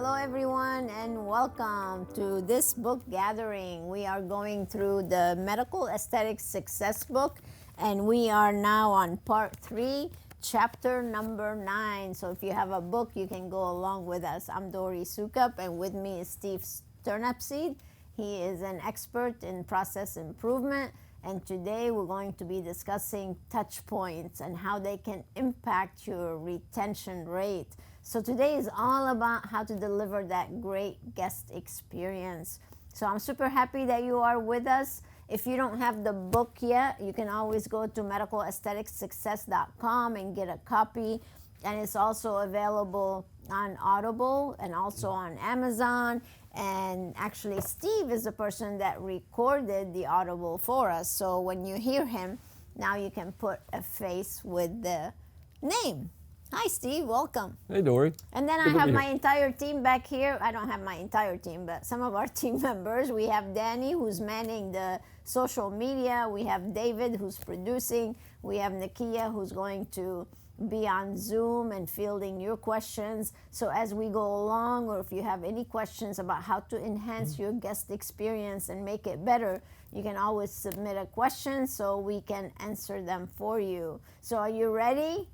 Hello everyone and welcome to this book gathering. We are going through the Medical Aesthetics Success book and we are now on part 3, chapter number 9. So if you have a book, you can go along with us. I'm Dori Soukup and with me is Steve Turnipseed. He is an expert in process improvement, and today we're going to be discussing touch points and how they can impact your retention rate. So today is all about how to deliver that great guest experience. So I'm super happy that you are with us. If you don't have the book yet, you can always go to medicalaestheticssuccess.com and get a copy. And it's also available on Audible and also on Amazon. And actually, Steve is the person that recorded the Audible for us. So when you hear him, now you can put a face with the name. Hi, Steve. Welcome. Hey, Dori. And then I have my entire team back here. I don't have my entire team, but some of our team members. We have Danny, who's manning the social media. We have David, who's producing. We have Nakia, who's going to be on Zoom and fielding your questions. So as we go along, or if you have any questions about how to enhance your guest experience and make it better, you can always submit a question so we can answer them for you. So are you ready?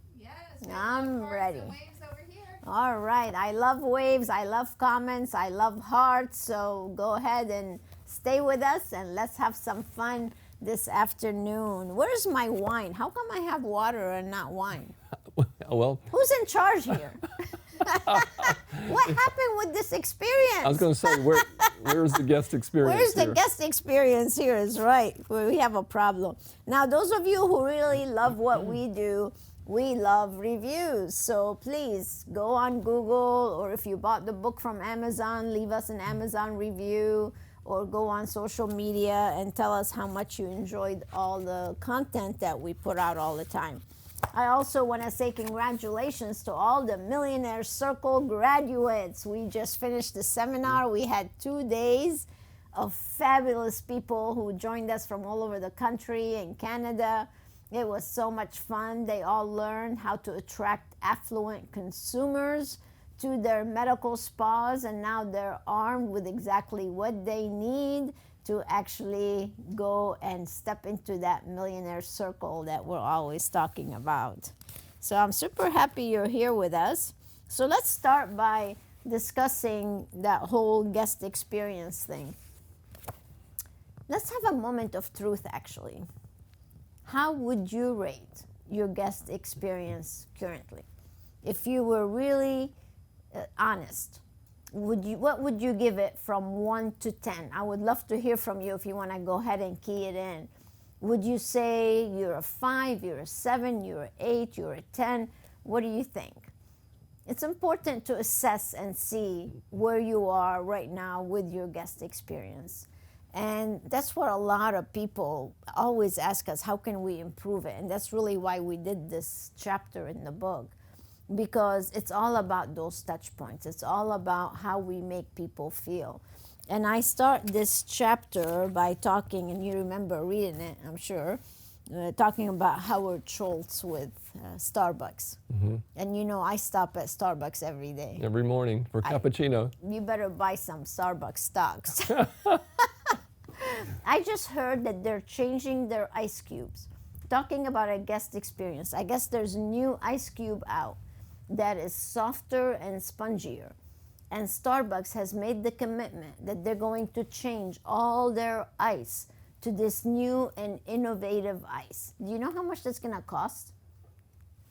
I'm ready. Waves over here. All right. I love waves. I love comments. I love hearts. So go ahead and stay with us and let's have some fun this afternoon. Where's my wine? How come I have water and not wine? Well, who's in charge here? What happened with this experience? I was going to say, where's the guest experience? Where's the here? guest experience here is right. We have a problem. Now, those of you who really love what we do, we love reviews. So please go on Google, or if you bought the book from Amazon, leave us an Amazon review, or go on social media and tell us how much you enjoyed all the content that we put out all the time. I also want to say congratulations to all the Millionaire Circle graduates. We just finished the seminar. We had 2 days of fabulous people who joined us from all over the country and Canada. It was so much fun. They all learned how to attract affluent consumers to their medical spas, and now they're armed with exactly what they need to actually go and step into that millionaire circle that we're always talking about. So I'm super happy you're here with us. So let's start by discussing that whole guest experience thing. Let's have a moment of truth, actually. How would you rate your guest experience currently? If you were really honest, what would you give it from 1 to 10? I would love to hear from you if you want to go ahead and key it in. Would you say you're a 5, you're a 7, you're an 8, you're a 10? What do you think? It's important to assess and see where you are right now with your guest experience. And that's what a lot of people always ask us, how can we improve it? And that's really why we did this chapter in the book, because it's all about those touch points. It's all about how we make people feel. And I start this chapter by talking, and you remember reading it, I'm sure, talking about Howard Schultz with Starbucks. Mm-hmm. And you know, I stop at Starbucks every day. Every morning for cappuccino. You better buy some Starbucks stocks. I just heard that they're changing their ice cubes. Talking about a guest experience, I guess there's a new ice cube out that is softer and spongier. And Starbucks has made the commitment that they're going to change all their ice to this new and innovative ice. Do you know how much that's going to cost?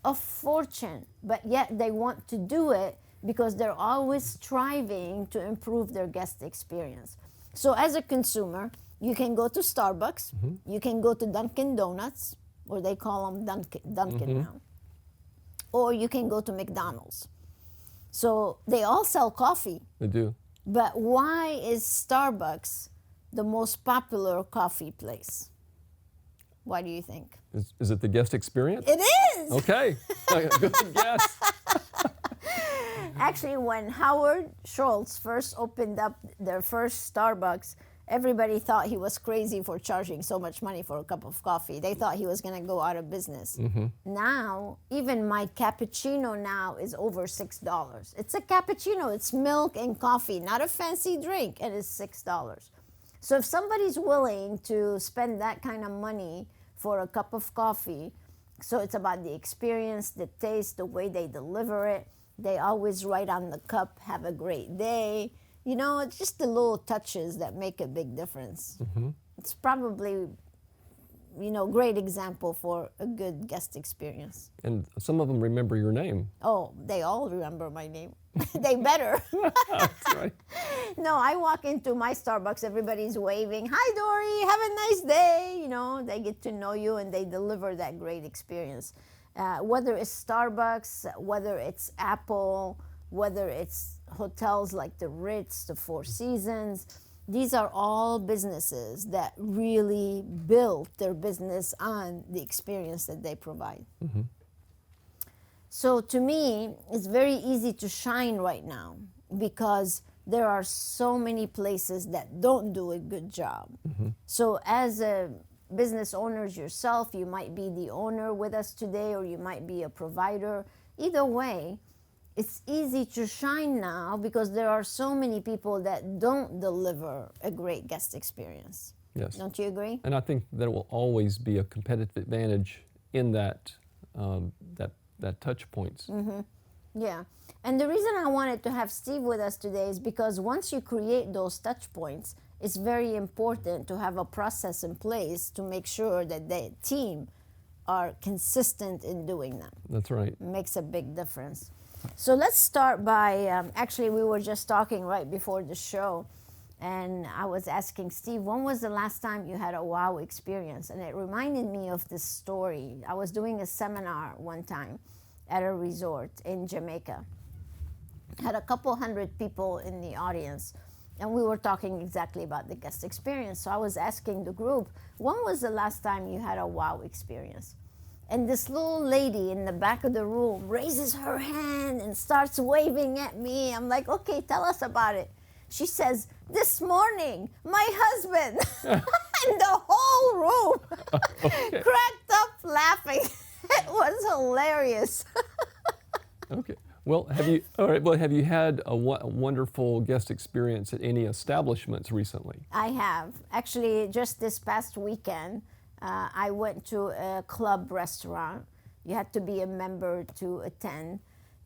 A fortune. But yet they want to do it because they're always striving to improve their guest experience. So as a consumer, you can go to Starbucks, you can go to Dunkin' Donuts, or they call them Dunkin' now, or you can go to McDonald's. So they all sell coffee. They do. But why is Starbucks the most popular coffee place? Why do you think? Is it the guest experience? It is! Okay, good guess. Actually, when Howard Schultz first opened up their first Starbucks, everybody thought he was crazy for charging so much money for a cup of coffee. They thought he was going to go out of business. Now, even my cappuccino now is over $6. It's a cappuccino. It's milk and coffee, not a fancy drink, and it's $6. So if somebody's willing to spend that kind of money for a cup of coffee, so it's about the experience, the taste, the way they deliver it. They always write on the cup, "Have a great day." You know, it's just the little touches that make a big difference. It's probably, great example for a good guest experience. And some of them remember your name. Oh, they all remember my name. They better. That's right. No, I walk into my Starbucks, everybody's waving, "Hi, Dori, have a nice day." They get to know you and they deliver that great experience. Whether it's Starbucks, whether it's Apple, whether it's hotels like the Ritz, the Four Seasons, these are all businesses that really built their business on the experience that they provide. So to me, it's very easy to shine right now because there are so many places that don't do a good job. So as a business owners yourself, you might be the owner with us today, or you might be a provider. Either way, it's easy to shine now because there are so many people that don't deliver a great guest experience. Yes. Don't you agree? And I think there will always be a competitive advantage in that touch points. Yeah. And the reason I wanted to have Steve with us today is because once you create those touch points, it's very important to have a process in place to make sure that the team are consistent in doing them. That's right. It makes a big difference. So let's start by, actually we were just talking right before the show, and I was asking Steve, when was the last time you had a wow experience? And it reminded me of this story. I was doing a seminar one time at a resort in Jamaica. Had a couple hundred people in the audience, and we were talking exactly about the guest experience. So I was asking the group, when was the last time you had a wow experience? And this little lady in the back of the room raises her hand and starts waving at me. I'm like, okay, tell us about it. She says, "This morning, my husband," and the whole room cracked up laughing. It was hilarious. Okay. Well, have you had a wonderful guest experience at any establishments recently? I have. Actually, just this past weekend, I went to a club restaurant. You had to be a member to attend.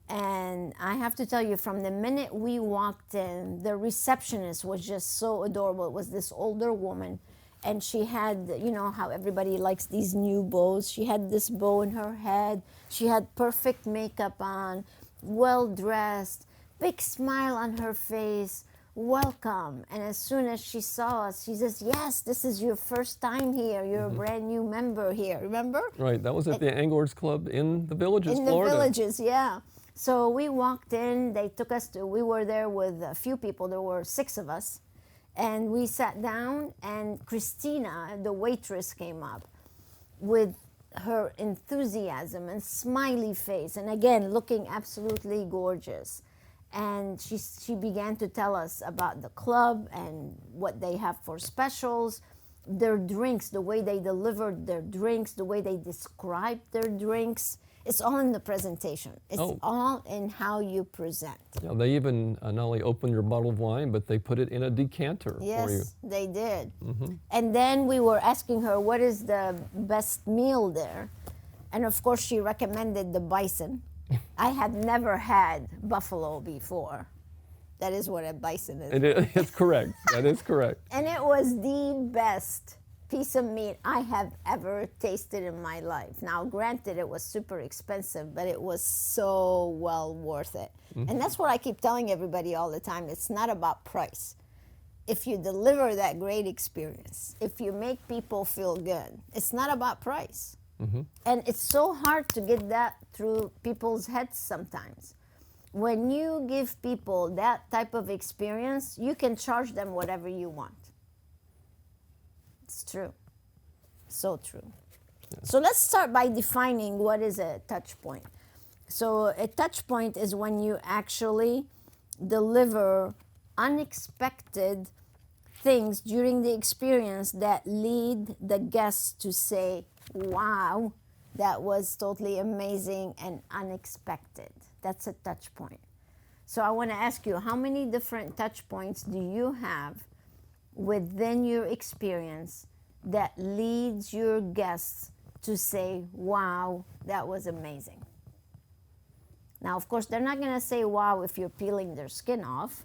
And I have to tell you, from the minute we walked in, the receptionist was just so adorable. It was this older woman, and she had, you know how everybody likes these new bows. She had this bow in her head. She had perfect makeup on, well-dressed, big smile on her face. Welcome. And as soon as she saw us, she says, "Yes, this is your first time here. You're a brand new member here." Remember? Right. That was at the Anglers Club in the Villages, Florida. In the Villages, yeah. So we walked in. They took us to, we were there with a few people. There were 6 of us. And we sat down, and Christina, the waitress, came up with her enthusiasm and smiley face, and again, looking absolutely gorgeous. And she began to tell us about the club and what they have for specials, their drinks, the way they delivered their drinks, the way they described their drinks. It's all in the presentation. It's all in how you present. Yeah, they even not only opened your bottle of wine, but they put it in a decanter for you. Yes, they did. And then we were asking her, what is the best meal there? And of course, she recommended the bison. I had never had buffalo before. That is what a bison is. It's correct. That is correct. And it was the best piece of meat I have ever tasted in my life. Now, granted, it was super expensive, but it was so well worth it. And that's what I keep telling everybody all the time. It's not about price. If you deliver that great experience, if you make people feel good, it's not about price. And it's so hard to get that through people's heads sometimes. When you give people that type of experience, you can charge them whatever you want. It's true. So true. So let's start by defining what is a touch point. So a touch point is when you actually deliver unexpected things during the experience that lead the guests to say, wow, that was totally amazing and unexpected. That's a touch point. So I want to ask you, how many different touch points do you have within your experience that leads your guests to say, wow, that was amazing? Now, of course, they're not going to say wow if you're peeling their skin off,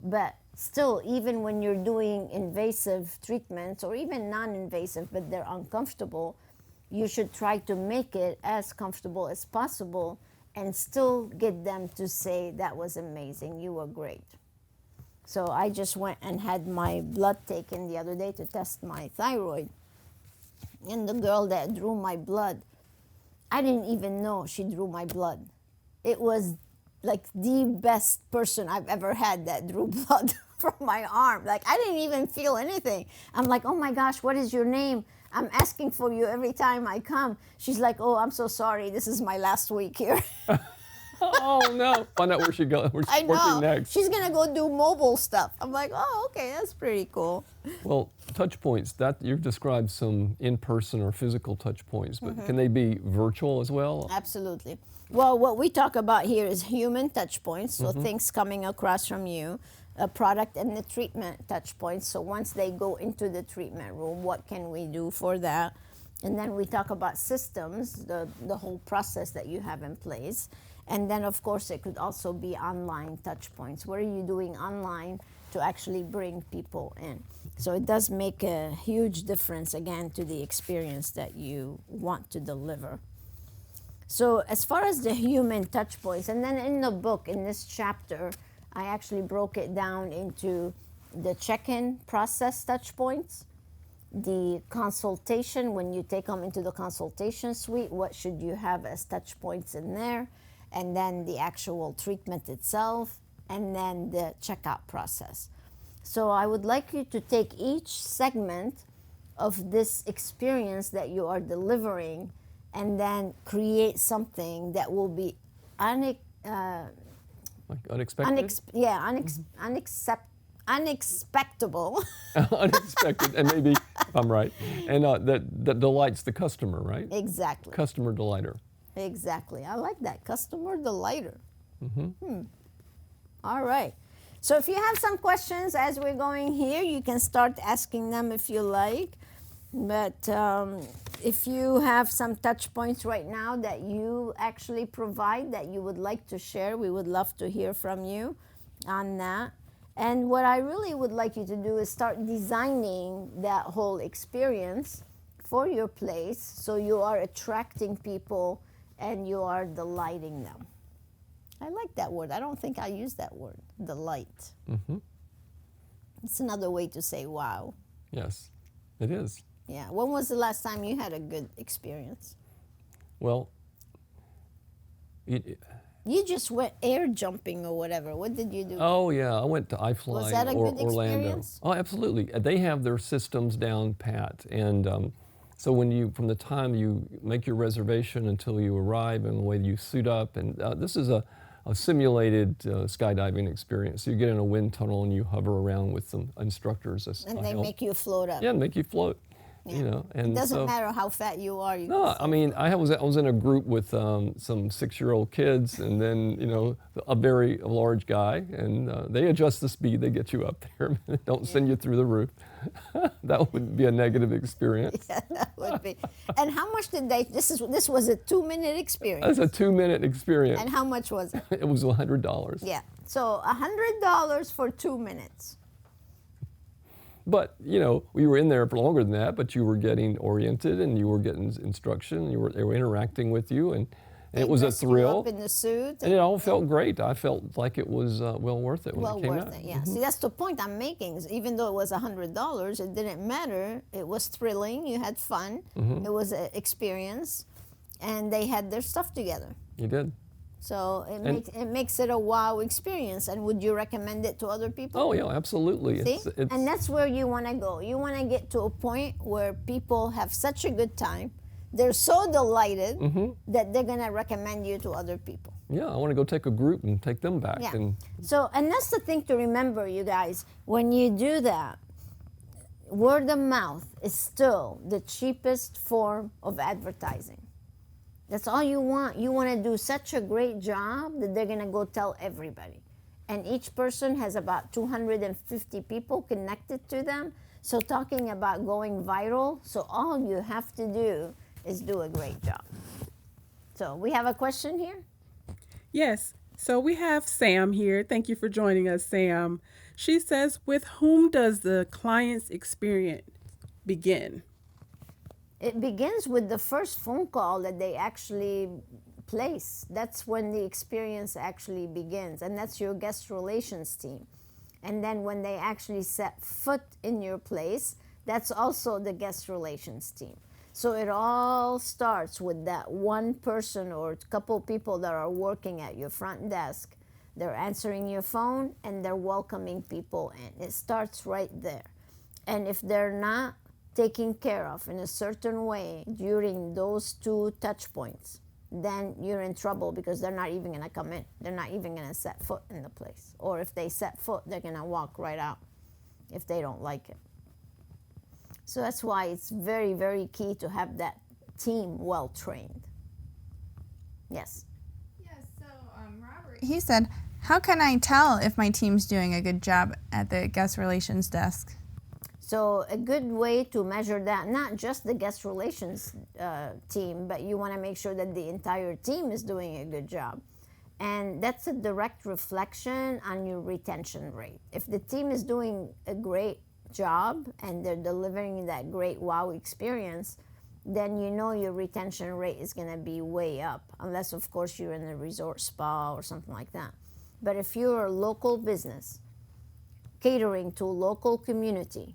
but still, even when you're doing invasive treatments or even non-invasive, but they're uncomfortable, you should try to make it as comfortable as possible and still get them to say, that was amazing, you were great. So I just went and had my blood taken the other day to test my thyroid. And the girl that drew my blood, I didn't even know she drew my blood. It was like the best person I've ever had that drew blood from my arm. Like, I didn't even feel anything. I'm like, oh my gosh, what is your name? I'm asking for you every time I come. She's like, oh, I'm so sorry. This is my last week here. Oh no! Find out where she's I know. working next. She's gonna go do mobile stuff. I'm like, oh, okay, that's pretty cool. Well, touch points, that you've described some in-person or physical touch points, but can they be virtual as well? Absolutely. Well, what we talk about here is human touch points, so things coming across from you, a product and the treatment touch points. So once they go into the treatment room, what can we do for that? And then we talk about systems, the whole process that you have in place. And then, of course, it could also be online touch points. What are you doing online to actually bring people in? So it does make a huge difference, again, to the experience that you want to deliver. So as far as the human touch points, and then in the book, in this chapter, I actually broke it down into the check-in process touch points, the consultation, when you take them into the consultation suite, what should you have as touch points in there? And then the actual treatment itself, and then the checkout process. So I would like you to take each segment of this experience that you are delivering and then create something that will be Like unexpected? unexpectable. Unexpected, and maybe, if I'm right, and that delights the customer, right? Exactly. Customer delighter. Exactly. I like that. Customer delighter. All right. So if you have some questions as we're going here, you can start asking them if you like. But if you have some touch points right now that you actually provide that you would like to share, we would love to hear from you on that. And what I really would like you to do is start designing that whole experience for your place so you are attracting people and you are delighting them. I like that word. I don't think I use that word, delight. It's another way to say wow. Yes, it is. Yeah. When was the last time you had a good experience? Well, you just went air jumping or whatever. What did you do? oh yeah, I went to iFly Was that a good Orlando. experience? Oh, absolutely. They have their systems down pat, and so from the time you make your reservation until you arrive, and the way you suit up, and this is a simulated skydiving experience. So you get in a wind tunnel and you hover around with some instructors. And they make you float up. Yeah, make you float. Yeah. You know, and It doesn't so, matter how fat you are. You No, can I mean, I was in a group with some 6-year-old kids, and then a very large guy, and they adjust the speed. They get you up there. Don't send you through the roof. That would be a negative experience. Yeah, that would be. And how much did they? This was a 2-minute experience. That's a 2-minute experience. And how much was it? It was $100. Yeah. So $100 for 2 minutes. But we were in there for longer than that. But you were getting oriented, and you were getting instruction. They were interacting with you, and it was a thrill. Up in the suit. And it all felt great. I felt like it was well worth it when it came out. Well worth it, yeah. See, that's the point I'm making. Even though it was $100, it didn't matter. It was thrilling. You had fun. It was an experience, and they had their stuff together. You did. So it makes it a wow experience. And would you recommend it to other people? Oh yeah, absolutely. See? And that's where you want to go. You want to get to a point where people have such a good time. They're so delighted that they're going to recommend you to other people. Yeah, I want to go take a group and take them back. Yeah. And So, and that's the thing to remember, you guys. When you do that, word of mouth is still the cheapest form of advertising. That's all you want. You want to do such a great job that they're going to go tell everybody. And each person has about 250 people connected to them. So talking about going viral, so all you have to do is do a great job. So we have a question here. Yes. So we have Sam here. Thank you for joining us, Sam. She says, with whom does the client's experience begin? It begins with the first phone call that they actually place. That's when the experience actually begins, and that's your guest relations team. And then when they actually set foot in your place, that's also the guest relations team. So it all starts with that one person or couple people that are working at your front desk. They're answering your phone and they're welcoming people in. It starts right there. And if they're not taken care of in a certain way during those 2 touch points, then you're in trouble because they're not even going to come in. They're not even going to set foot in the place. Or if they set foot, they're going to walk right out if they don't like it. So that's why it's very, very key to have that team well trained. Yes. Yes, so Robert, he said, how can I tell if my team's doing a good job at the guest relations desk? So a good way to measure that, not just the guest relations team, but you want to make sure that the entire team is doing a good job. And that's a direct reflection on your retention rate. If the team is doing a great job and they're delivering that great wow experience, then you know your retention rate is going to be way up, unless of course you're in a resort spa or something like that. But if you're a local business catering to a local community,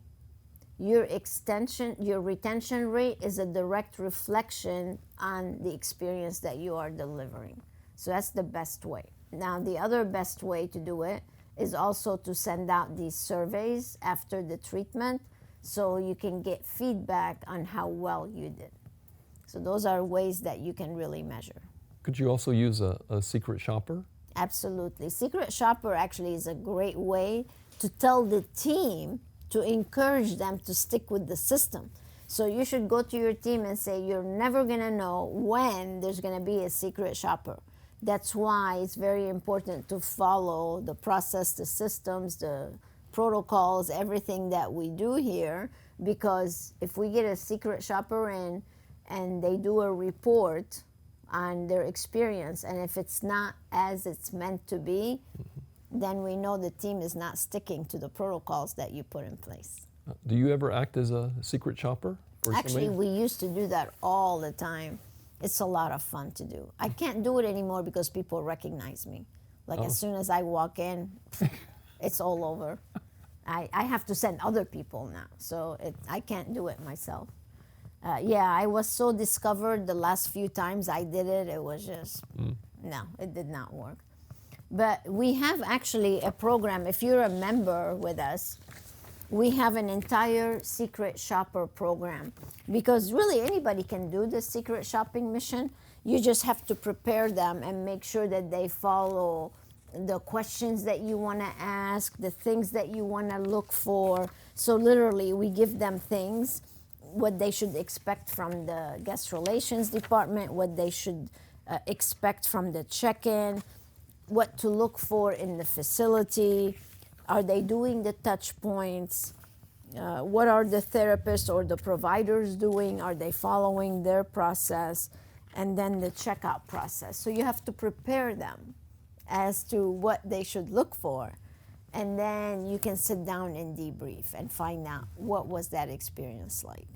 your retention rate is a direct reflection on the experience that you are delivering. So that's the best way. Now, the other best way to do it is also to send out these surveys after the treatment so you can get feedback on how well you did. So those are ways that you can really measure. Could you also use a secret shopper? Absolutely. Secret shopper actually is a great way to tell the team, to encourage them to stick with the system. So you should go to your team and say, you're never going to know when there's going to be a secret shopper. That's why it's very important to follow the process, the systems, the protocols, everything that we do here, because if we get a secret shopper in and they do a report on their experience, and if it's not as it's meant to be, then we know the team is not sticking to the protocols that you put in place. Do you ever act as a secret shopper? Actually, we used to do that all the time. It's a lot of fun to do. I can't do it anymore because people recognize me. Like as soon as I walk in, it's all over. I have to send other people now, so I can't do it myself. Yeah, I was so discovered the last few times I did it. It was just, no, it did not work. But we have actually a program. If you're a member with us, we have an entire secret shopper program, because really anybody can do the secret shopping mission. You just have to prepare them and make sure that they follow the questions that you want to ask, the things that you want to look for. So literally we give them things, what they should expect from the guest relations department, what they should expect from the check-in, what to look for in the facility. Are they doing the touch points? What are the therapists or the providers doing? Are they following their process? And then the checkout process. So you have to prepare them as to what they should look for. And then you can sit down and debrief and find out what was that experience like.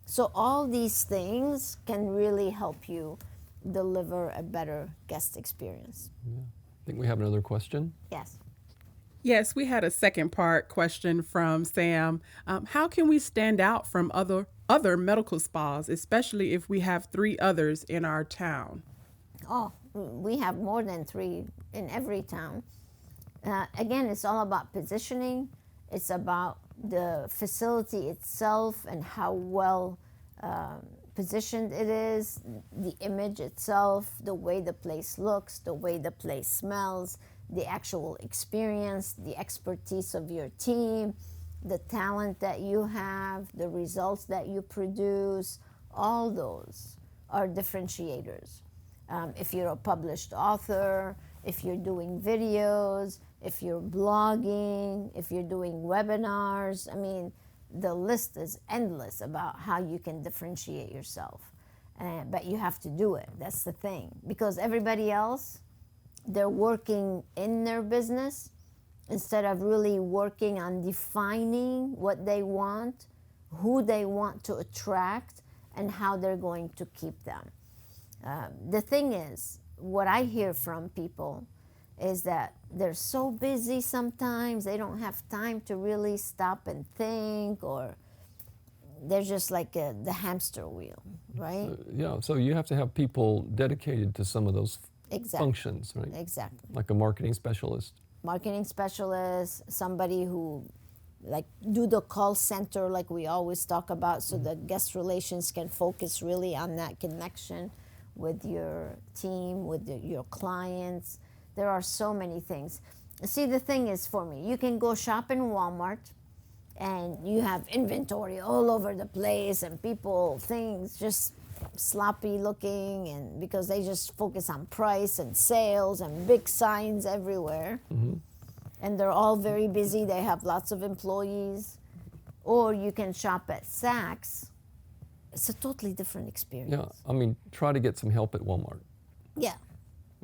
So all these things can really help you deliver a better guest experience. Yeah. I think we have another question. Yes. Yes, we had a second part question from Sam. How can we stand out from other medical spas, especially if we have 3 others in our town? Oh, we have more than 3 in every town. Again, it's all about positioning. It's about the facility itself and how well positioned it is, the image itself, the way the place looks, the way the place smells, the actual experience, the expertise of your team, the talent that you have, the results that you produce, all those are differentiators. If you're a published author, if you're doing videos, if you're blogging, if you're doing webinars, I mean, the list is endless about how you can differentiate yourself. But you have to do it. That's the thing. Because everybody else, they're working in their business instead of really working on defining what they want, who they want to attract, and how they're going to keep them. The thing is, what I hear from people is that they're so busy sometimes, they don't have time to really stop and think, or they're just like the hamster wheel, right? Yeah, so you have to have people dedicated to some of those functions, right? Exactly. Like a marketing specialist. Marketing specialist, somebody who like do the call center like we always talk about, so the guest relations can focus really on that connection with your team, with your clients. There are so many things. See, the thing is, for me, you can go shop in Walmart and you have inventory all over the place and things just sloppy looking, and because they just focus on price and sales and big signs everywhere. And they're all very busy, they have lots of employees. Or you can shop at Saks. It's a totally different experience. Yeah, I mean, try to get some help at Walmart. Yeah.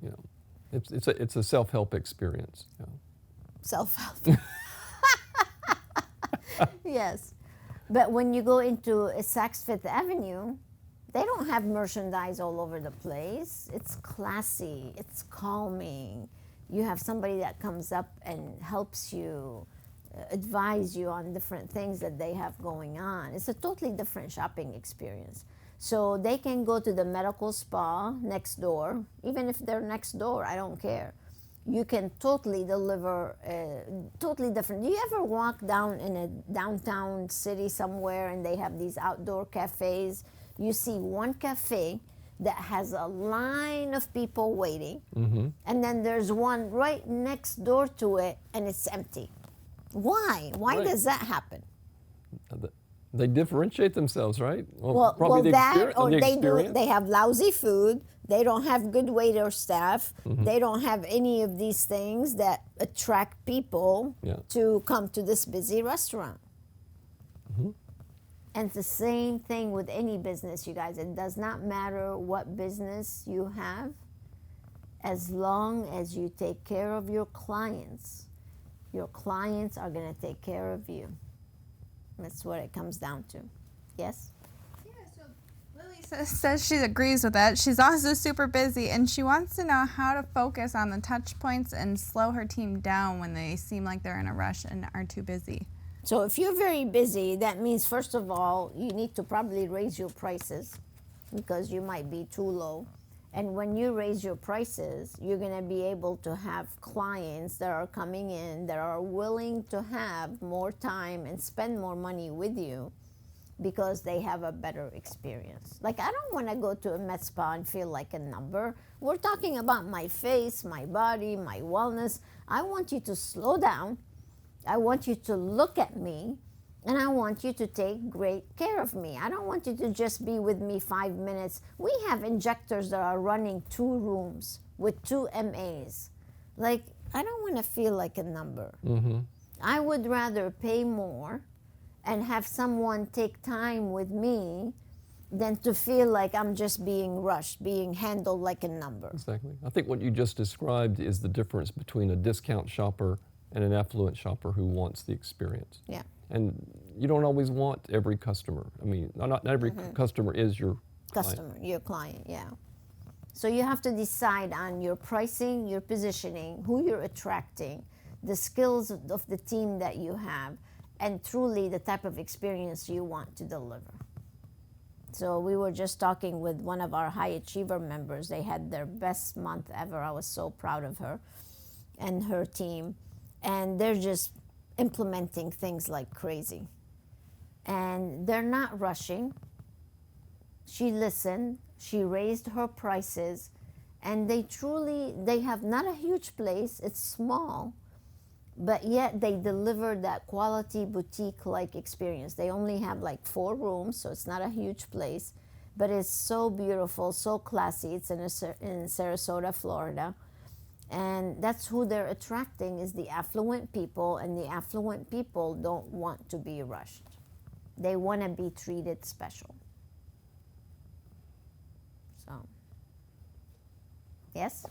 You know, it's a self-help experience. Yeah. Self-help. Yes. But when you go into a Saks Fifth Avenue, they don't have merchandise all over the place. It's classy, it's calming. You have somebody that comes up and helps you, advise you on different things that they have going on. It's a totally different shopping experience. So they can go to the medical spa next door. Even if they're next door, I don't care. You can totally deliver totally different. Do you ever walk down in a downtown city somewhere and they have these outdoor cafes? You see one cafe that has a line of people waiting, and then there's one right next door to it and it's empty. Why? Why Right. does that happen? They differentiate themselves, right? Well, probably that, or the they do. experience. They have lousy food. They don't have good waiter staff. They don't have any of these things that attract people Yeah. to come to this busy restaurant. And it's the same thing with any business, you guys. It does not matter what business you have, as long as you take care of your clients are going to take care of you. That's what it comes down to. Yes? Yeah, so Lily says she agrees with that. She's also super busy, and she wants to know how to focus on the touch points and slow her team down when they seem like they're in a rush and are too busy. So if you're very busy, that means, first of all, you need to probably raise your prices because you might be too low. And when you raise your prices, you're going to be able to have clients that are coming in that are willing to have more time and spend more money with you because they have a better experience. Like, I don't want to go to a med spa and feel like a number. We're talking about my face, my body, my wellness. I want you to slow down. I want you to look at me, and I want you to take great care of me. I don't want you to just be with me 5 minutes. We have injectors that are running 2 rooms with 2 MAs. Like, I don't want to feel like a number. I would rather pay more and have someone take time with me than to feel like I'm just being rushed, being handled like a number. Exactly. I think what you just described is the difference between a discount shopper and an affluent shopper who wants the experience. Yeah. And you don't always want every customer. I mean, not every customer is your Customer, your client, yeah. So you have to decide on your pricing, your positioning, who you're attracting, the skills of the team that you have, and truly the type of experience you want to deliver. So we were just talking with one of our high achiever members. They had their best month ever. I was so proud of her and her team. And they're just implementing things like crazy. And they're not rushing. She listened, she raised her prices, and they have not a huge place, it's small, but yet they deliver that quality boutique-like experience. They only have like 4 rooms, so it's not a huge place, but it's so beautiful, so classy. It's in Sarasota, Florida. And that's who they're attracting, is the affluent people, and the affluent people don't want to be rushed. They want to be treated special. So, yes?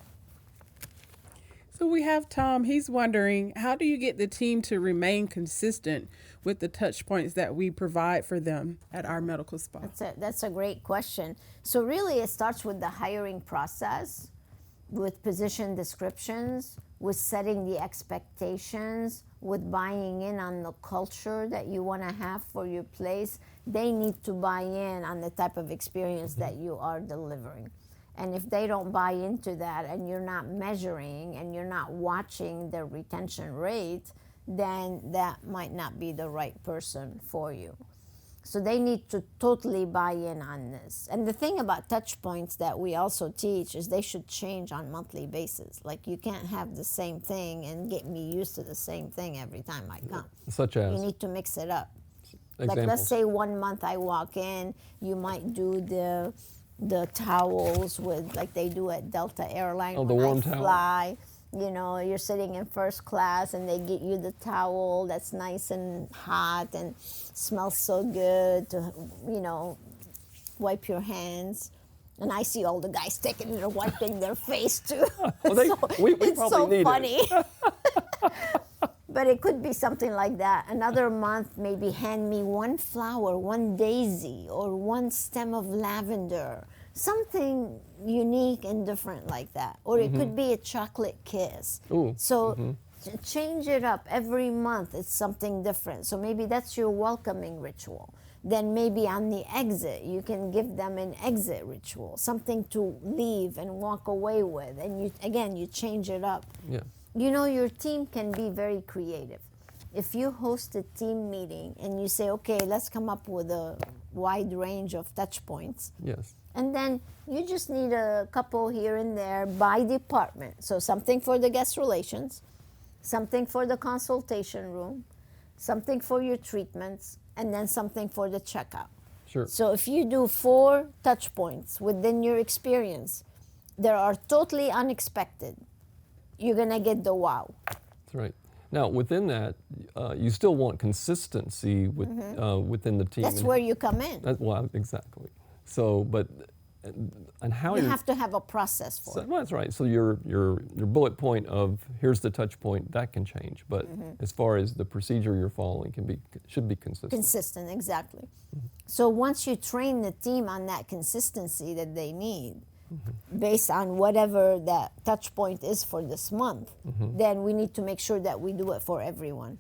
So we have Tom. He's wondering, how do you get the team to remain consistent with the touch points that we provide for them at our medical spa? That's a great question. So really it starts with the hiring process, with position descriptions, with setting the expectations, with buying in on the culture that you want to have for your place. They need to buy in on the type of experience that you are delivering. And if they don't buy into that, and you're not measuring and you're not watching their retention rate, then that might not be the right person for you. So they need to totally buy in on this. And the thing about touch points that we also teach is they should change on a monthly basis. Like, you can't have the same thing and get me used to the same thing every time I come. Such as? You need to mix it up. Examples. Like, let's say 1 month I walk in, you might do the towels with, like they do at Delta Airline Oh, the when warm I towel. fly. You know, you're sitting in first class and they get you the towel that's nice and hot and smells so good to, you know, wipe your hands. And I see all the guys taking it and wiping their face too. Well, we it's probably so need funny. it. But it could be something like that. Another month, maybe hand me 1 flower, 1 daisy, or 1 stem of lavender. Something unique and different like that. Or it could be a chocolate kiss. Ooh, So change it up. Every month it's something different. So maybe that's your welcoming ritual. Then maybe on the exit, you can give them an exit ritual, something to leave and walk away with. And you change it up. Yeah. You know, your team can be very creative. If you host a team meeting and you say, okay, let's come up with a wide range of touch points. Yes. And then you just need a couple here and there by department. So something for the guest relations, something for the consultation room, something for your treatments, and then something for the checkout. Sure. So if you do 4 touch points within your experience, that are totally unexpected, you're going to get the wow. That's right. Now, within that, you still want consistency within the team. That's where you come in. Well, exactly. So, but, and how You have to have a process for it. Well, that's right. So your bullet point of here's the touch point, that can change. But as far as the procedure you're following should be consistent. Consistent, exactly. So once you train the team on that consistency that they need, based on whatever that touch point is for this month, then we need to make sure that we do it for everyone.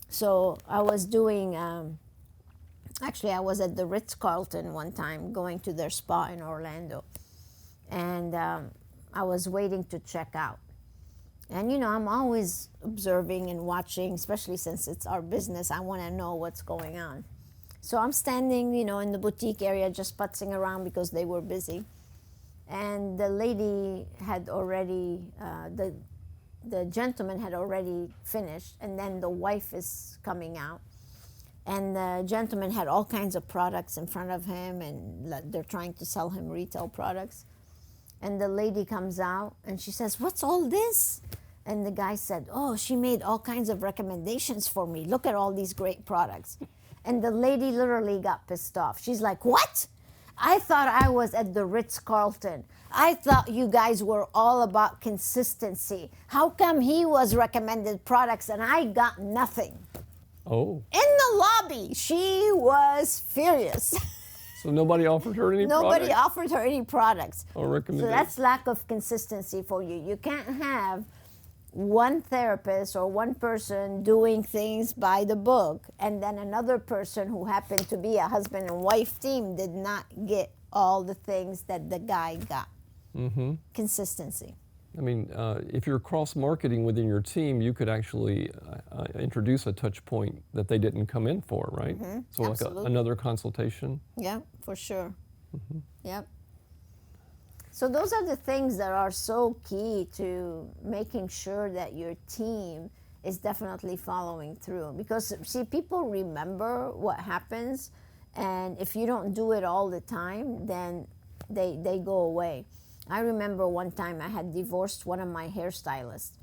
So I was doing, actually I was at the Ritz-Carlton one time going to their spa in Orlando. And I was waiting to check out. And you know, I'm always observing and watching, especially since it's our business. I want to know what's going on. So I'm standing, you know, in the boutique area just putzing around because they were busy. And the lady had already, the gentleman had already finished, and then the wife is coming out. And the gentleman had all kinds of products in front of him, and they're trying to sell him retail products. And the lady comes out, and she says, "What's all this?" And the guy said, "Oh, she made all kinds of recommendations for me. Look at all these great products." And the lady literally got pissed off. She's like, "What? I thought I was at the Ritz-Carlton. I thought you guys were all about consistency. How come he was recommended products and I got nothing?" Oh. In the lobby, she was furious. So nobody offered her any Nobody products? offered her any products. Or So recommendations? that's lack of consistency for you. You can't have one therapist or one person doing things by the book, and then another person who happened to be a husband and wife team did not get all the things that the guy got. Consistency. I mean, if you're cross-marketing within your team, you could actually introduce a touch point that they didn't come in for, right? So like Absolutely. another consultation. Yeah, for sure. Yep. So those are the things that are so key to making sure that your team is definitely following through. Because, see, people remember what happens, and if you don't do it all the time, then they go away. I remember one time I had divorced one of my hairstylists,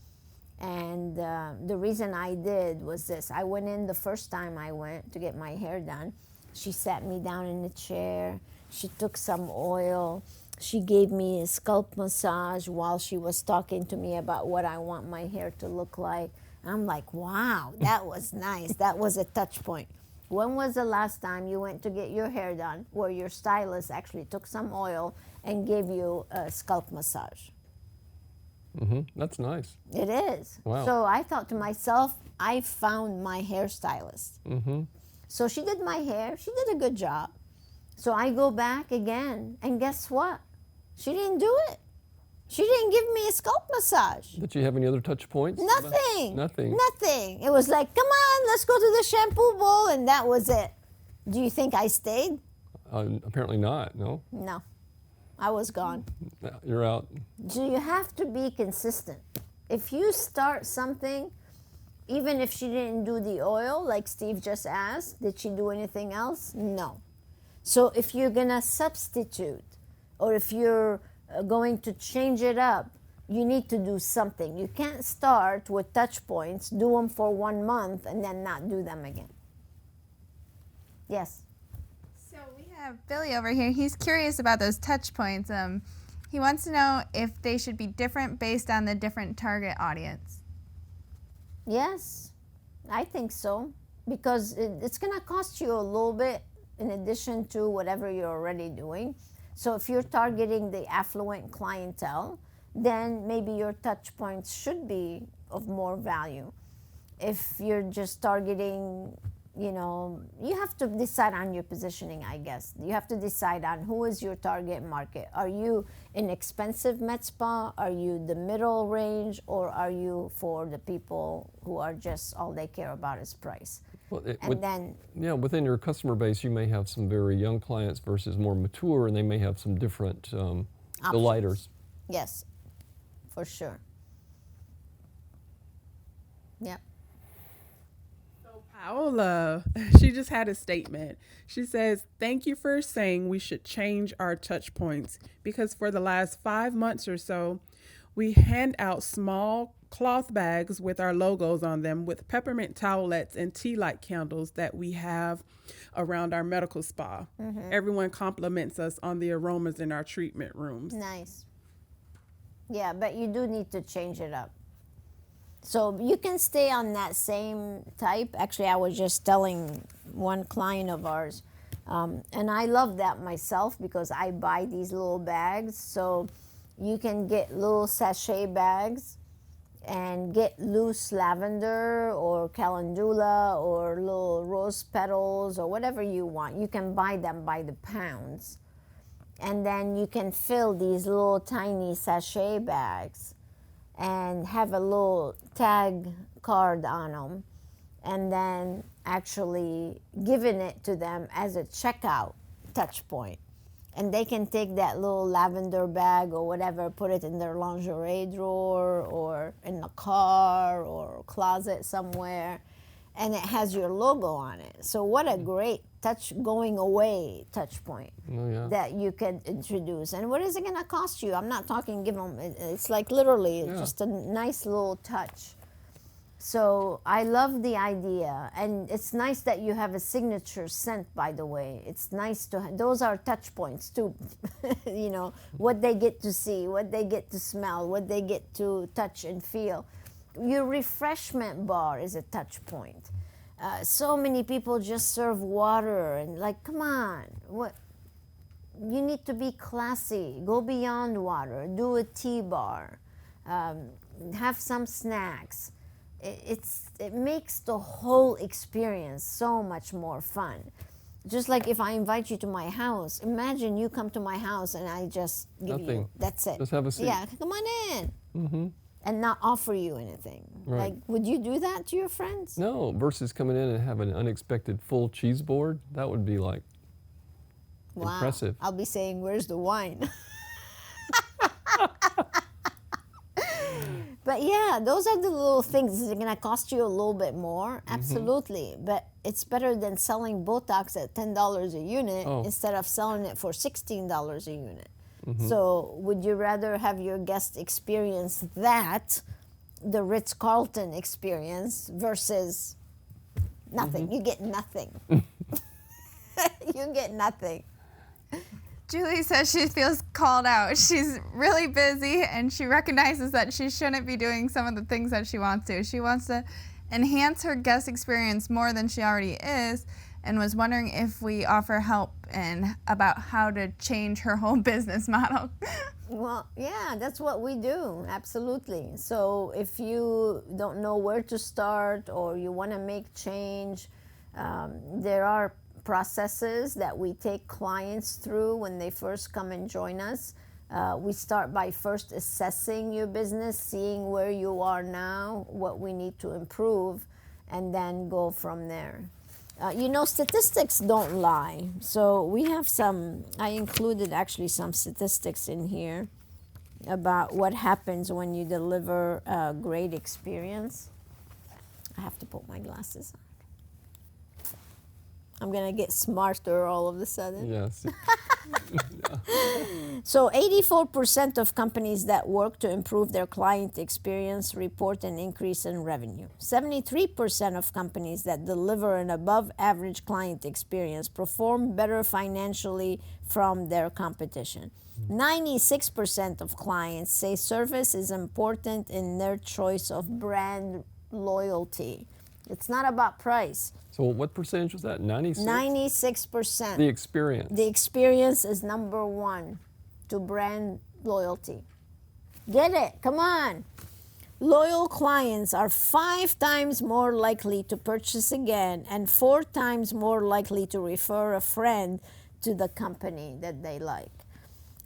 and the reason I did was this. I went in the first time I went to get my hair done. She sat me down in a chair. She took some oil. She gave me a scalp massage while she was talking to me about what I want my hair to look like. I'm like, wow, that was nice. That was a touch point. When was the last time you went to get your hair done where your stylist actually took some oil and gave you a scalp massage? That's nice. It is. Wow. So I thought to myself, I found my hairstylist. So she did my hair. She did a good job. So I go back again, and guess what? She didn't do it. She didn't give me a scalp massage. Did you have any other touch points? Nothing. Nothing. Nothing. It was like, come on, let's go to the shampoo bowl, and that was it. Do you think I stayed? Apparently not, no? No. I was gone. You're out. So you have to be consistent. If you start something, even if she didn't do the oil, like Steve just asked, did she do anything else? No. So if you're going to substitute, or if you're going to change it up, you need to do something. You can't start with touch points, do them for 1 month, and then not do them again. Yes? So we have Billy over here. He's curious about those touch points. He wants to know if they should be different based on the different target audience. Yes, I think so. Because it's going to cost you a little bit in addition to whatever you're already doing. So if you're targeting the affluent clientele, then maybe your touch points should be of more value. If you're just targeting, you have to decide on your positioning, I guess. You have to decide on who is your target market. Are you an expensive med spa? Are you the middle range? Or are you for the people who are just all they care about is price? Well, within your customer base, you may have some very young clients versus more mature, and they may have some different delighters. Yes, for sure. Yep. So Paola, she just had a statement. She says, thank you for saying we should change our touch points, because for the last 5 months or so, we hand out small cloth bags with our logos on them with peppermint towelettes and tea light candles that we have around our medical spa. Everyone compliments us on the aromas in our treatment rooms. Nice. Yeah, but you do need to change it up. So you can stay on that same type. Actually, I was just telling one client of ours, and I love that myself because I buy these little bags. So you can get little sachet bags and get loose lavender or calendula or little rose petals or whatever you want. You can buy them by the pounds. And then you can fill these little tiny sachet bags and have a little tag card on them, and then actually giving it to them as a checkout touch point. And they can take that little lavender bag or whatever, put it in their lingerie drawer or in the car or closet somewhere, and it has your logo on it. So what a great going away touch point that you can introduce. And what is it going to cost you? I'm not talking give them, it's like literally just a nice little touch. So I love the idea, and it's nice that you have a signature scent, by the way. It's nice to those are touch points too. What they get to see, what they get to smell, what they get to touch and feel. Your refreshment bar is a touch point. So many people just serve water and come on, what? You need to be classy. Go beyond water. Do a tea bar. Have some snacks. It makes the whole experience so much more fun. Just like if I invite you to my house, imagine you come to my house and I just give you, that's it. Just have a seat. Yeah, come on in. And not offer you anything. Right. Would you do that to your friends? No, versus coming in and having an unexpected full cheese board, that would be impressive. I'll be saying, where's the wine? But But yeah, those are the little things. Is it going to cost you a little bit more? Absolutely. But it's better than selling Botox at $10 a unit instead of selling it for $16 a unit. So would you rather have your guest experience that, the Ritz-Carlton experience, versus nothing? You get nothing. You get nothing. Julie says she feels called out. She's really busy and she recognizes that she shouldn't be doing some of the things that she wants to. She wants to enhance her guest experience more than she already is, and was wondering if we offer help and about how to change her whole business model. Well, yeah, that's what we do. Absolutely. So if you don't know where to start or you want to make change, there are processes that we take clients through when they first come and join us. We start by first assessing your business, seeing where you are now, what we need to improve, and then go from there. Statistics don't lie. So we have I included actually some statistics in here about what happens when you deliver a great experience. I have to put my glasses on. I'm going to get smarter all of a sudden. Yes. So 84% of companies that work to improve their client experience report an increase in revenue. 73% of companies that deliver an above average client experience perform better financially from their competition. 96% of clients say service is important in their choice of brand loyalty. It's not about price. So what percentage was that? 96? 96%. The experience. The experience is number one to brand loyalty. Get it? Come on. Loyal clients are 5 times more likely to purchase again and 4 times more likely to refer a friend to the company that they like.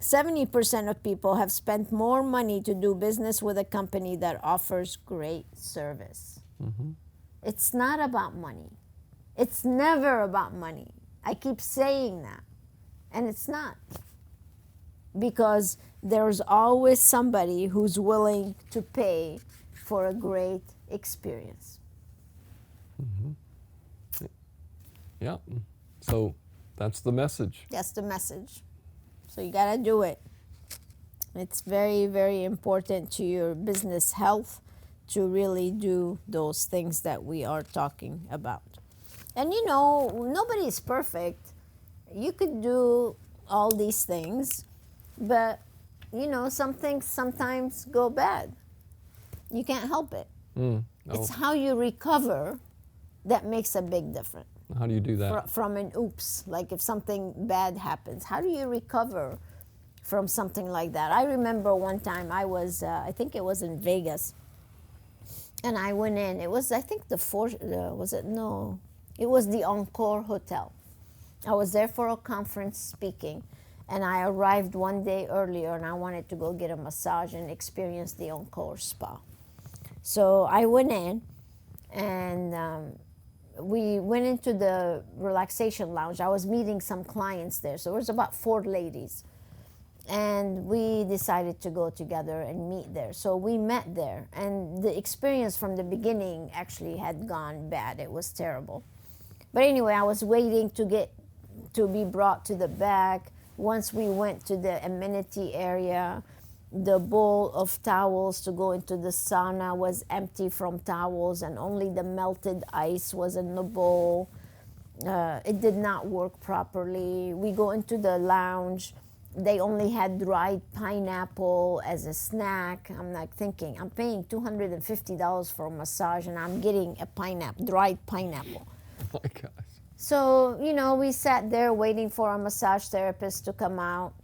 70% of people have spent more money to do business with a company that offers great service. It's not about money. It's never about money. I keep saying that. And it's not. Because there's always somebody who's willing to pay for a great experience. Yeah. So that's the message. That's the message. So you got to do it. It's very, very important to your business health to really do those things that we are talking about. And nobody's perfect. You could do all these things, but some things sometimes go bad. You can't help it. It's how you recover that makes a big difference. How do you do that? From an oops, like if something bad happens, how do you recover from something like that? I remember one time I was, I think it was in Vegas, and I went in. It was, I think it was the Encore Hotel. I was there for a conference speaking, and I arrived one day earlier, and I wanted to go get a massage and experience the Encore Spa. So I went in, and we went into the relaxation lounge. I was meeting some clients there, so there was about 4 ladies. And we decided to go together and meet there. So we met there, and the experience from the beginning actually had gone bad. It was terrible. But anyway, I was waiting to be brought to the back. Once we went to the amenity area, the bowl of towels to go into the sauna was empty from towels, and only the melted ice was in the bowl. It did not work properly. We go into the lounge. They only had dried pineapple as a snack. I'm like thinking, I'm paying $250 for a massage, and I'm getting a dried pineapple. Oh my gosh. So, we sat there waiting for a massage therapist to come out.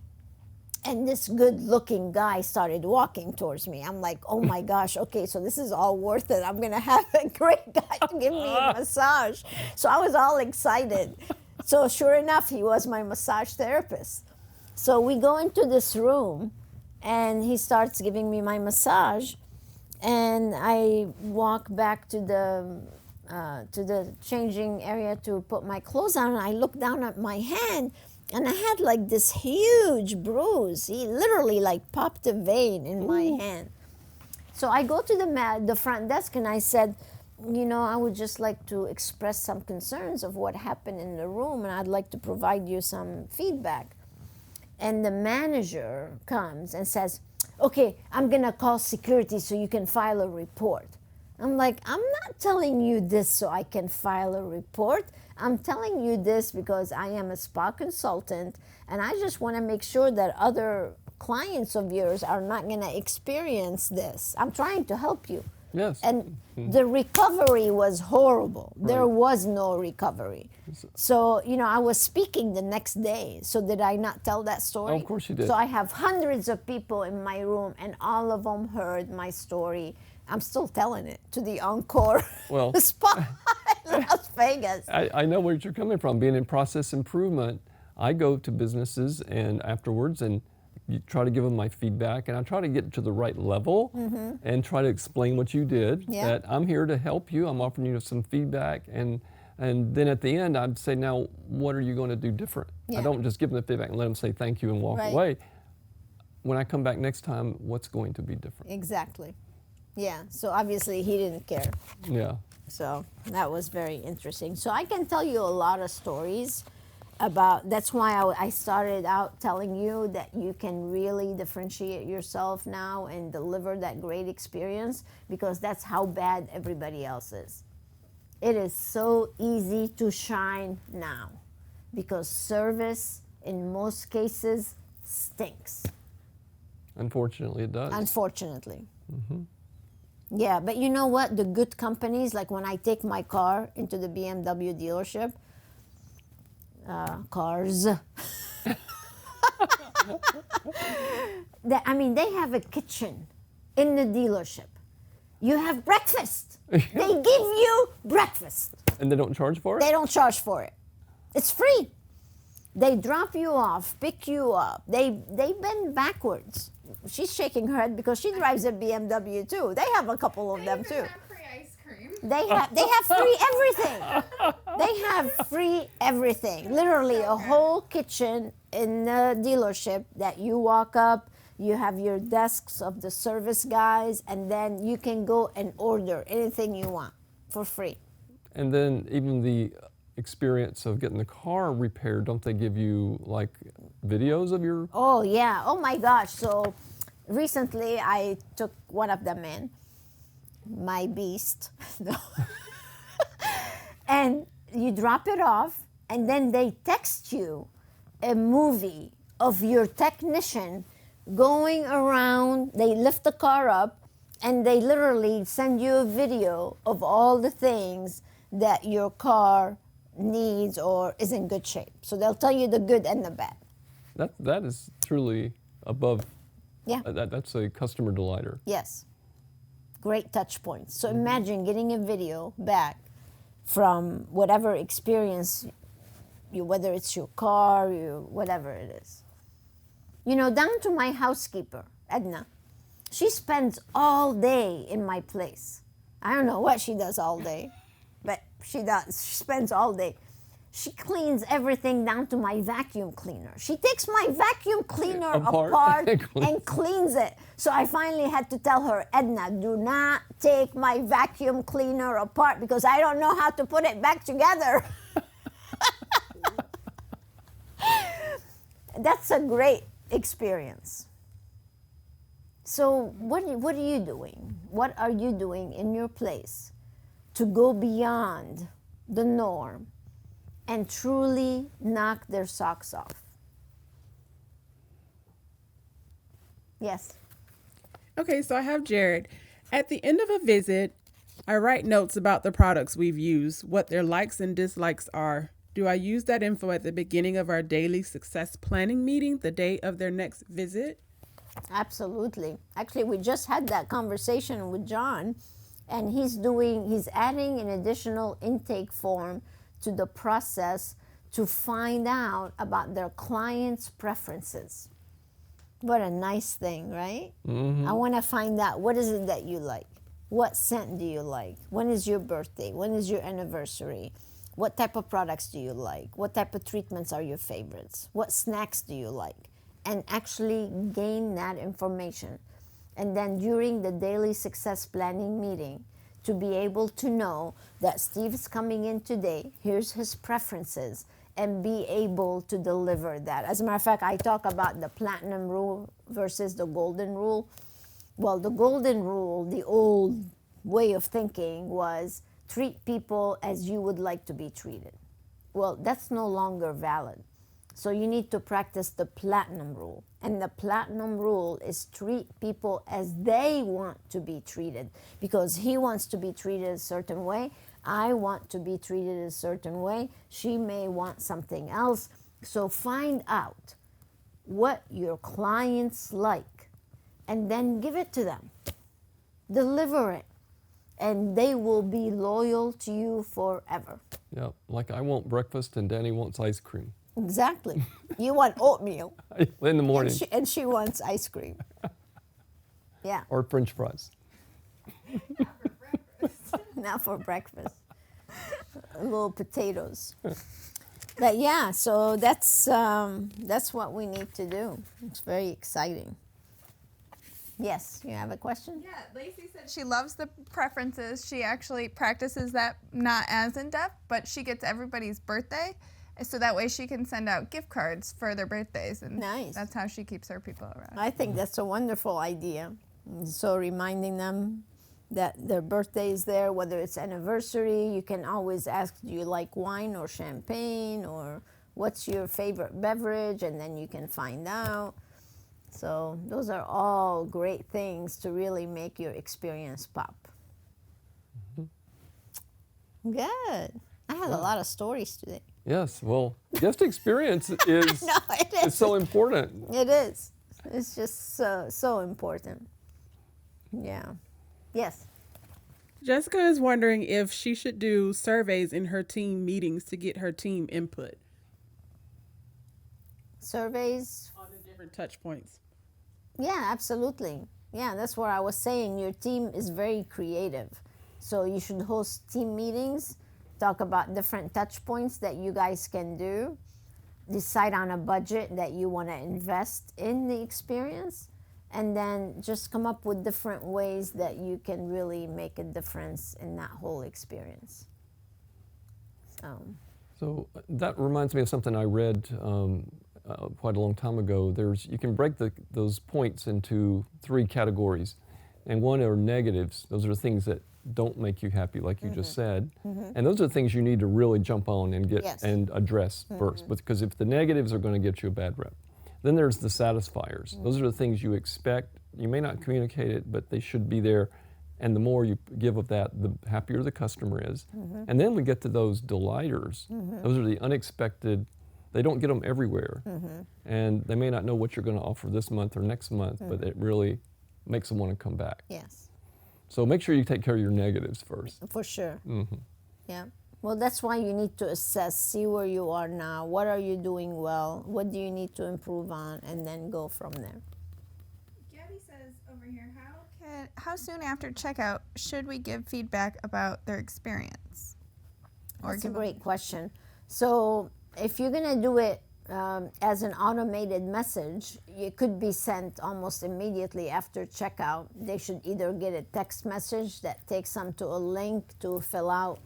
And this good-looking guy started walking towards me. I'm like, oh my gosh, okay, so this is all worth it. I'm going to have a great guy to give me a massage. So I was all excited. So sure enough, he was my massage therapist. So we go into this room, and he starts giving me my massage. And I walk back to the changing area to put my clothes on, and I look down at my hand, and I had like this huge bruise. He literally like popped a vein in my hand. So I go to the front desk and I said, I would just like to express some concerns of what happened in the room, and I'd like to provide you some feedback. And the manager comes and says, okay, I'm gonna call security so you can file a report. I'm like, I'm not telling you this so I can file a report. I'm telling you this because I am a spa consultant and I just want to make sure that other clients of yours are not going to experience this. I'm trying to help you. Yes. And the recovery was horrible. There Right. was no recovery. So, I was speaking the next day. So did I not tell that story? Oh, of course you did. So I have hundreds of people in my room and all of them heard my story. I'm still telling it to the Encore Well, spa in Las Vegas. I know where you're coming from. Being in process improvement, I go to businesses and afterwards and you try to give them my feedback, and I try to get to the right level and try to explain what you did, Yeah. that I'm here to help you. I'm offering you some feedback, and then at the end, I'd say, now, what are you going to do different? Yeah. I don't just give them the feedback and let them say thank you and walk Right. away. When I come back next time, what's going to be different? Exactly. Yeah. So obviously he didn't care. Yeah. So that was very interesting. So I can tell you a lot of stories about, that's why I started out telling you that you can really differentiate yourself now and deliver that great experience, because that's how bad everybody else is. It is so easy to shine now because service in most cases stinks, Unfortunately, it does. unfortunately. Yeah, but you know what? The good companies, like when I take my car into the BMW dealership, cars. They have a kitchen in the dealership. You have breakfast. They give you breakfast. And they don't charge for it? They don't charge for it. It's free. They drop you off, pick you up. They bend backwards. She's shaking her head because she drives a BMW too. They have a couple of them too. They have free everything. They have free everything. Literally a whole kitchen in the dealership that you walk up, you have your desks of the service guys, and then you can go and order anything you want for free. And then even the experience of getting the car repaired, don't they give you like videos of your? Oh yeah, oh my gosh. So recently I took one of them in, my beast. No. And you drop it off and then they text you a movie of your technician going around. They lift the car up and they literally send you a video of all the things that your car needs or is in good shape. So they'll tell you the good and the bad. That is truly above. Yeah. That's a customer delighter. Yes. Great touch points. So imagine getting a video back from whatever experience you, whether it's your car, whatever it is. Down to my housekeeper, Edna. She spends all day in my place. I don't know what she does all day, but she does. She spends all day. She cleans everything down to my vacuum cleaner. She takes my vacuum cleaner apart and cleans it. So I finally had to tell her, Edna, do not take my vacuum cleaner apart because I don't know how to put it back together. That's a great experience. So what are you doing? What are you doing in your place to go beyond the norm and truly knock their socks off? Yes. Okay, so I have Jared. At the end of a visit, I write notes about the products we've used, what their likes and dislikes are. Do I use that info at the beginning of our daily success planning meeting, the day of their next visit? Absolutely. Actually, we just had that conversation with John, and he's adding an additional intake form to the process to find out about their clients' preferences. What a nice thing, right? I want to find out, what is it that you like? What scent do you like? When is your birthday? When is your anniversary? What type of products do you like? What type of treatments are your favorites? What snacks do you like? And actually gain that information. And then during the daily success planning meeting, to be able to know that Steve is coming in today, here's his preferences, and be able to deliver that. As a matter of fact, I talk about the platinum rule versus the golden rule. Well, the golden rule, the old way of thinking was treat people as you would like to be treated. Well, that's no longer valid. So you need to practice the platinum rule. And the platinum rule is treat people as they want to be treated. Because he wants to be treated a certain way, I want to be treated a certain way, she may want something else. So find out what your clients like and then give it to them. Deliver it. And they will be loyal to you forever. Yeah, like I want breakfast and Danny wants ice cream. Exactly. You want oatmeal. In the morning. And she wants ice cream. Yeah. Or French fries. Not for breakfast. Little potatoes. But yeah, so that's what we need to do. It's very exciting. Yes, you have a question? Yeah, Lacey said she loves the preferences. She actually practices that not as in depth, but she gets everybody's birthday, so that way she can send out gift cards for their birthdays, and Nice. that's how she keeps her people around. I think that's a wonderful idea. So reminding them that their birthday is there, whether it's anniversary, you can always ask, do you like wine or champagne, or what's your favorite beverage, and then you can find out. So those are all great things to really make your experience pop. Good. I had a lot of stories today. Yes, well, guest experience is No, it is is. so important. It is. It's just so important. Yeah. Yes. Jessica is wondering if she should do surveys in her team meetings to get her team input Surveys. on the different touch points. Yeah, absolutely. Yeah, that's what I was saying. Your team is very creative. So you should host team meetings, talk about different touch points that you guys can do, decide on a budget that you want to invest in the experience, and then just come up with different ways that you can really make a difference in that whole experience. So that reminds me of something I read quite a long time ago. You can break those points into 3 categories, and one are negatives. Those are the things that don't make you happy, like you just said, and those are the things you need to really jump on and get Yes. and address first. Because if the negatives are going to get you a bad rep, then there's the satisfiers. Those are the things you expect. You may not communicate it, but they should be there. And the more you give of that, the happier the customer is. And then we get to those delighters. Those are the unexpected. They don't get them everywhere. And they may not know what you're going to offer this month or next month, but it really makes them want to come back. Yes, So make sure you take care of your negatives first. for sure. Yeah. Well, that's why you need to assess, see where you are now, what are you doing well, what do you need to improve on, and then go from there. Gabby says over here, how soon after checkout should we give feedback about their experience? That's a great question. So if you're going to do it as an automated message, it could be sent almost immediately after checkout. They should either get a text message that takes them to a link to fill out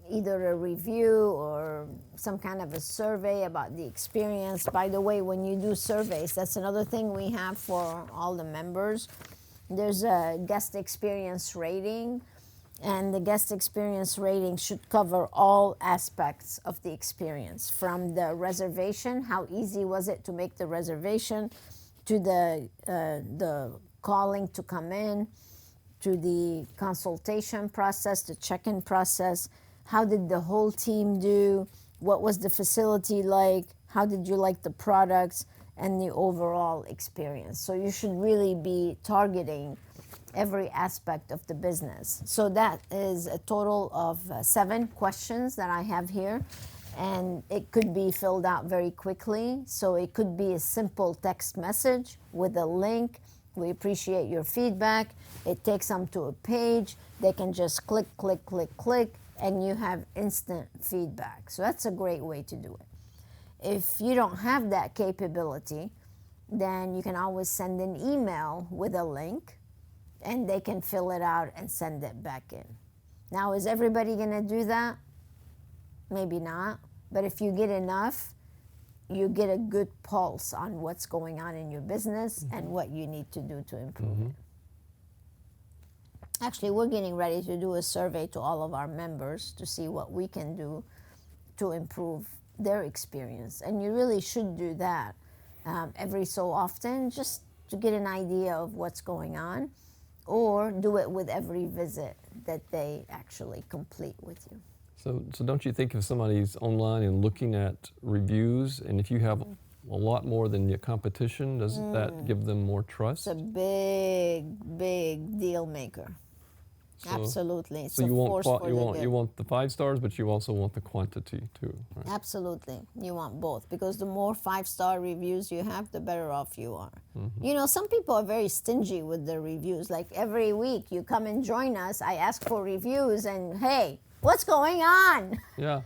either a review or some kind of a survey about the experience. By the way, when you do surveys, that's another thing we have for all the members. There's a guest experience rating, and the guest experience rating should cover all aspects of the experience, from the reservation, how easy was it to make the reservation, to the calling to come in, to the consultation process, the check-in process. How did the whole team do? What was the facility like? How did you like the products? And the overall experience. So you should really be targeting every aspect of the business. So that is a total of 7 questions that I have here, and it could be filled out very quickly. So it could be a simple text message with a link. We appreciate your feedback. It takes them to a page. They can just click, click, click, click, and you have instant feedback. So that's a great way to do it. If you don't have that capability, then you can always send an email with a link, and they can fill it out and send it back in. Now, is everybody going to do that? Maybe not. But if you get enough, you get a good pulse on what's going on in your business and what you need to do to improve it. Actually, we're getting ready to do a survey to all of our members to see what we can do to improve their experience. And you really should do that every so often, just to get an idea of what's going on, or do it with every visit that they actually complete with you. So don't you think if somebody's online and looking at reviews, and if you have a lot more than your competition, doesn't that give them more trust? It's a big, big deal maker. Absolutely. It's So a you force want for you the want good. you want the 5 stars, but you also want the quantity too, right? Absolutely. You want both, because the more 5-star reviews you have, the better off you are. You know, some people are very stingy with their reviews. Like every week you come and join us, I ask for reviews, and hey, what's going on? Yeah.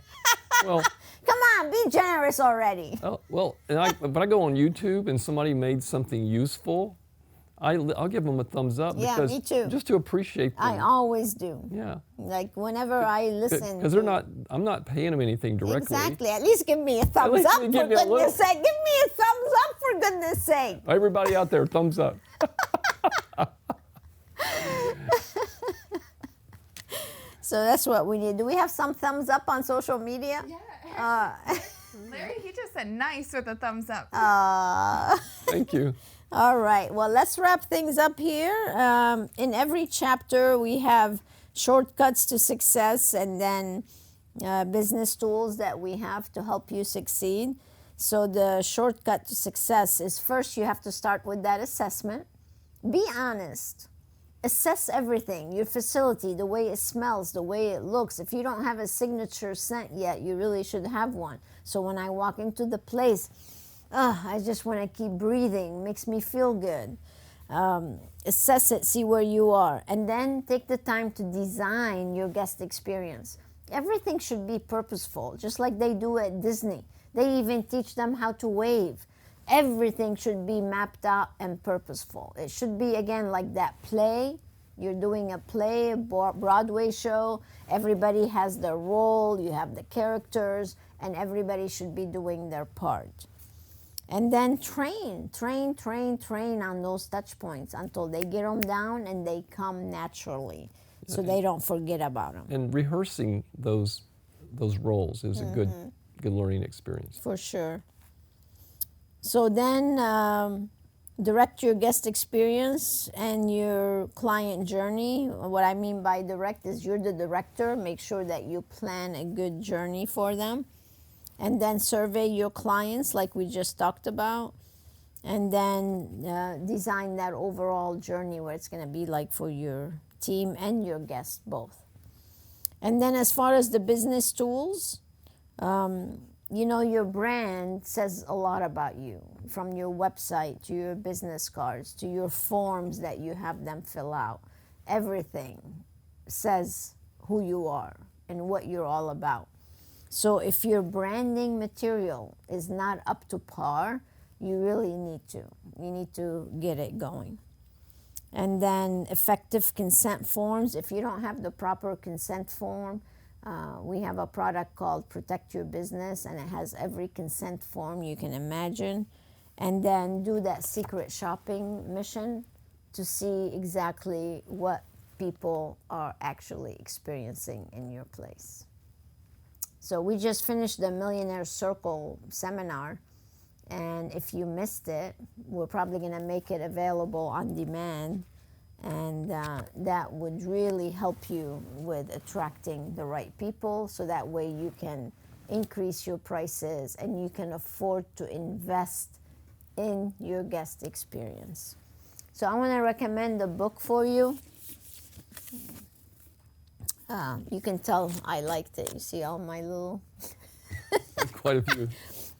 Well, Come on, be generous already. but I go on YouTube and somebody made something useful, I'll give them a thumbs up Yeah, because me too. just to appreciate them. I always do. Yeah. Like whenever I listen. Because I'm not paying them anything directly. Exactly. At least give me a thumbs least up, you for give me a goodness little. sake. Give me a thumbs up, for goodness sake. Everybody out there, thumbs up. So that's what we need. Do we have some thumbs up on social media? Yeah. Larry, he just said nice with a thumbs up. Thank you. All right. Well, let's wrap things up here. In every chapter, we have shortcuts to success, and then business tools that we have to help you succeed. So the shortcut to success is, first you have to start with that assessment. Be honest. Assess everything, your facility, the way it smells, the way it looks. If you don't have a signature scent yet, you really should have one. So when I walk into the place, I just want to keep breathing. Makes me feel good. Assess it, see where you are, and then take the time to design your guest experience. Everything should be purposeful, just like they do at Disney. They even teach them how to wave. Everything should be mapped out and purposeful. It should be, again, like that play. You're doing a play, a Broadway show. Everybody has their role. You have the characters, and everybody should be doing their part. And then train on those touch points until they get them down and they come naturally, so they don't forget about them. And rehearsing those roles is a good learning experience. For sure. So then direct your guest experience and your client journey. What I mean by direct is you're the director. Make sure that you plan a good journey for them. And then survey your clients like we just talked about. And then design that overall journey where it's going to be like for your team and your guests both. And then as far as the business tools, you know, your brand says a lot about you, from your website to your business cards to your forms that you have them fill out. Everything says who you are and what you're all about. So if your branding material is not up to par, you really need to. You need to get it going. And then effective consent forms. If you don't have the proper consent form, we have a product called Protect Your Business, and it has every consent form you can imagine. And then do that secret shopping mission to see exactly what people are actually experiencing in your place. So we just finished the Millionaire Circle seminar, and if you missed it, we're probably going to make it available on demand, and that would really help you with attracting the right people, so that way you can increase your prices and you can afford to invest in your guest experience. So I want to recommend a book for you. You can tell I liked it. You see all my little Quite a few.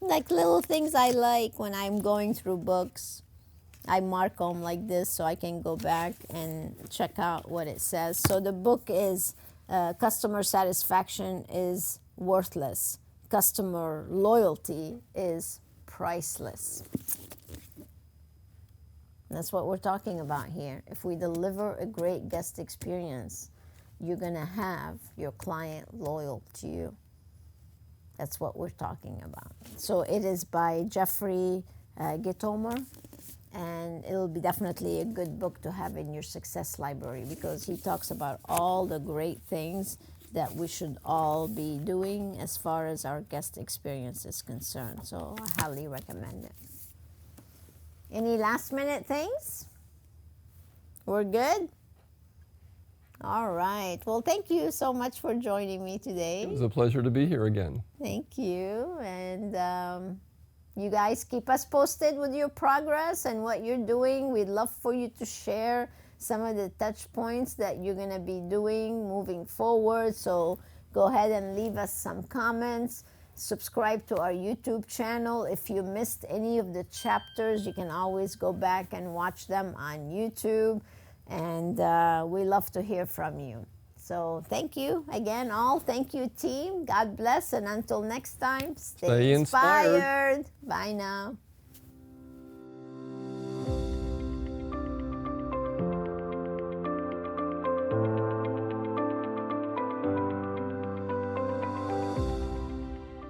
like little things I like when I'm going through books. I mark them like this so I can go back and check out what it says. So the book is Customer Satisfaction is Worthless. Customer Loyalty is Priceless. That's what we're talking about here. If we deliver a great guest experience, you're going to have your client loyal to you. That's what we're talking about. So it is by Jeffrey Gitomer, and it'll be definitely a good book to have in your success library because he talks about all the great things that we should all be doing as far as our guest experience is concerned. So I highly recommend it. Any last minute things? We're good? All right. Well, thank you so much for joining me today. It was a pleasure to be here again. Thank you. And you guys keep us posted with your progress and what you're doing. We'd love for you to share some of the touch points that you're going to be doing moving forward. So go ahead and leave us some comments. Subscribe to our YouTube channel. If you missed any of the chapters, you can always go back and watch them on YouTube. And we love to hear from you. So thank you again, all. Thank you, team. God bless. And until next time, stay Stay inspired. inspired. Bye now.